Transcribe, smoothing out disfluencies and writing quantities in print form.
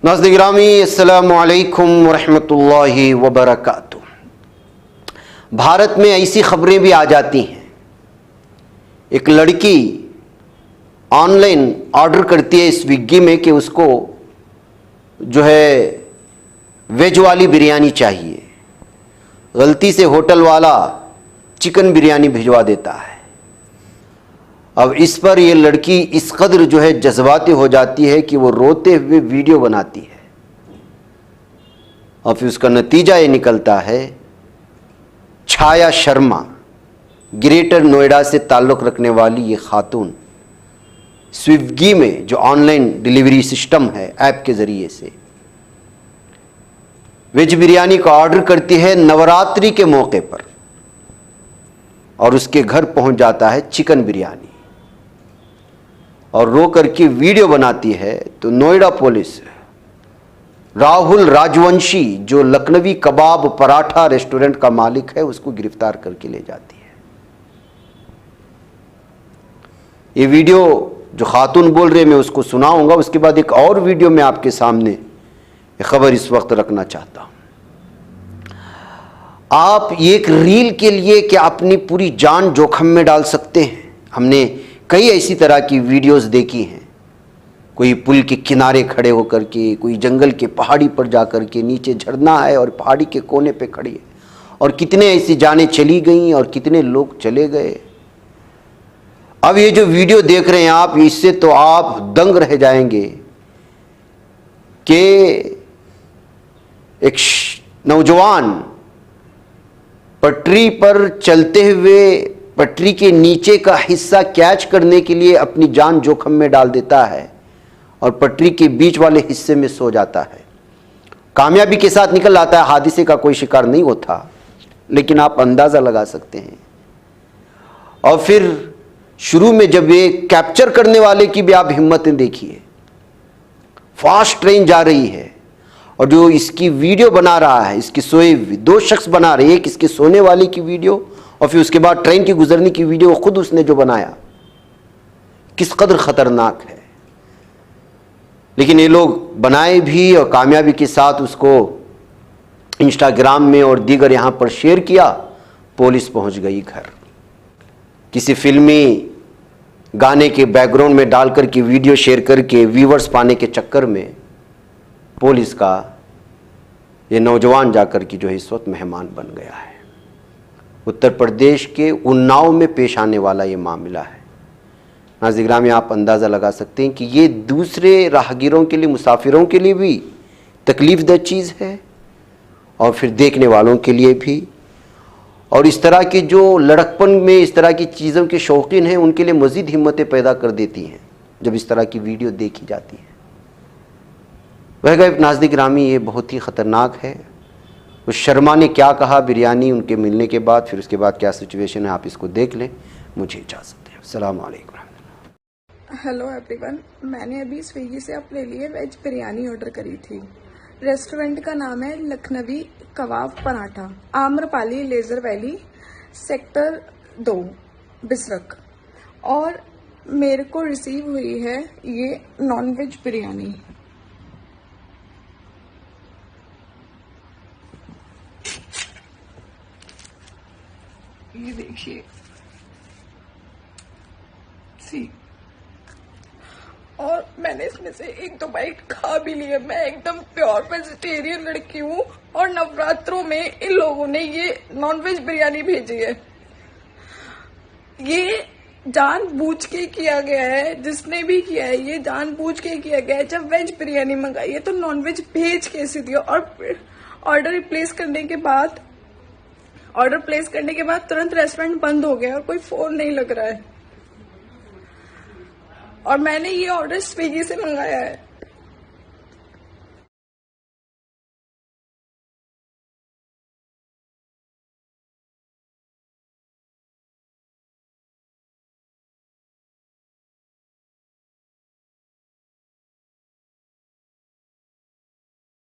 नाज़रीन गिरामी, अस्सलामु अलैकुम वरहमतुल्लाहि वबरकातुह। भारत में ऐसी खबरें भी आ जाती हैं, एक लड़की ऑनलाइन ऑर्डर करती है स्विगी में कि उसको जो है वेज वाली बिरयानी चाहिए। गलती से होटल वाला चिकन बिरयानी भिजवा देता है। अब इस पर यह लड़की इस कदर जो है जज्बाती हो जाती है कि वो रोते हुए वीडियो बनाती है और फिर उसका नतीजा ये निकलता है, छाया शर्मा ग्रेटर नोएडा से ताल्लुक़ रखने वाली ये खातून स्विगी में जो ऑनलाइन डिलीवरी सिस्टम है ऐप के ज़रिए से वेज बिरयानी का ऑर्डर करती है नवरात्रि के मौके पर और उसके घर पहुंच जाता है चिकन बिरयानी और रो करके वीडियो बनाती है। तो नोएडा पुलिस राहुल राजवंशी जो लखनवी कबाब पराठा रेस्टोरेंट का मालिक है उसको गिरफ्तार करके ले जाती है। ये वीडियो जो खातून बोल रहे मैं उसको सुनाऊंगा, उसके बाद एक और वीडियो मैं आपके सामने खबर इस वक्त रखना चाहता हूं। आप एक रील के लिए क्या अपनी पूरी जान जोखिम में डाल सकते हैं? हमने कई ऐसी तरह की वीडियोस देखी हैं, कोई पुल के किनारे खड़े होकर के, कोई जंगल के पहाड़ी पर जाकर के, नीचे झरना है और पहाड़ी के कोने पे खड़ी है, और कितने ऐसी जानें चली गई और कितने लोग चले गए। अब ये जो वीडियो देख रहे हैं आप, इससे तो आप दंग रह जाएंगे कि एक नौजवान पटरी पर चलते हुए पटरी के नीचे का हिस्सा कैच करने के लिए अपनी जान जोखिम में डाल देता है और पटरी के बीच वाले हिस्से में सो जाता है। कामयाबी के साथ निकल आता है, हादसे का कोई शिकार नहीं होता, लेकिन आप अंदाज़ा लगा सकते हैं। और फिर शुरू में जब ये कैप्चर करने वाले की भी आप हिम्मतें देखिए, फास्ट ट्रेन जा रही है और जो इसकी वीडियो बना रहा है, इसकी सोए दो शख्स बना रहे, एक इसके सोने वाले की वीडियो और फिर उसके बाद ट्रेन की गुजरने की वीडियो खुद उसने जो बनाया, किस कदर खतरनाक है। लेकिन ये लोग बनाए भी और कामयाबी के साथ उसको इंस्टाग्राम में और दीगर यहाँ पर शेयर किया। पुलिस पहुँच गई घर। किसी फिल्मी गाने के बैकग्राउंड में डालकर के वीडियो शेयर करके व्यूवर्स पाने के चक्कर में पुलिस का ये नौजवान जाकर के जो है इस वक्त मेहमान बन गया है। उत्तर प्रदेश के उन्नाव में पेश आने वाला ये मामला है। नाज़रीन गिरामी, आप अंदाज़ा लगा सकते हैं कि ये दूसरे राहगीरों के लिए, मुसाफिरों के लिए भी तकलीफ़दह चीज़ है और फिर देखने वालों के लिए भी। और इस तरह के जो लड़कपन में इस तरह की चीज़ों के शौकीन हैं उनके लिए मज़ीद हिम्मतें पैदा कर देती हैं जब इस तरह की वीडियो देखी जाती है। वह नाज़रीन गिरामी, ये बहुत ही ख़तरनाक है। उस शर्मा ने क्या कहा बिरयानी उनके मिलने के बाद, फिर उसके बाद क्या सिचुएशन है, आप इसको देख लें। मुझे इजाज़त है। अस्सलाम वालेकुम। हेलो एवरीवन, मैंने अभी स्विगी से अपने लिए वेज बिरयानी ऑर्डर करी थी। रेस्टोरेंट का नाम है Lucknowi kabab paratha, Amrapali leisure valley, sector 2, Bisrakh. और मेरे को रिसीव हुई है ये नॉनवेज बिरयानी। ये देखिए, सी, और मैंने इसमें से एक दो बाइट खा भी लिया। मैं एकदम प्योर वेजिटेरियन लड़की हूँ और नवरात्रों में इन लोगों ने ये नॉनवेज बिरयानी भेजी है। ये जानबूझ के किया गया है, जिसने भी किया है ये जानबूझ के किया गया है। जब वेज बिरयानी मंगाई है तो नॉनवेज भेज कैसे दिया? और ऑर्डर प्लेस करने के बाद तुरंत रेस्टोरेंट बंद हो गया और कोई फोन नहीं लग रहा है। और मैंने ये ऑर्डर स्विगी से मंगाया है।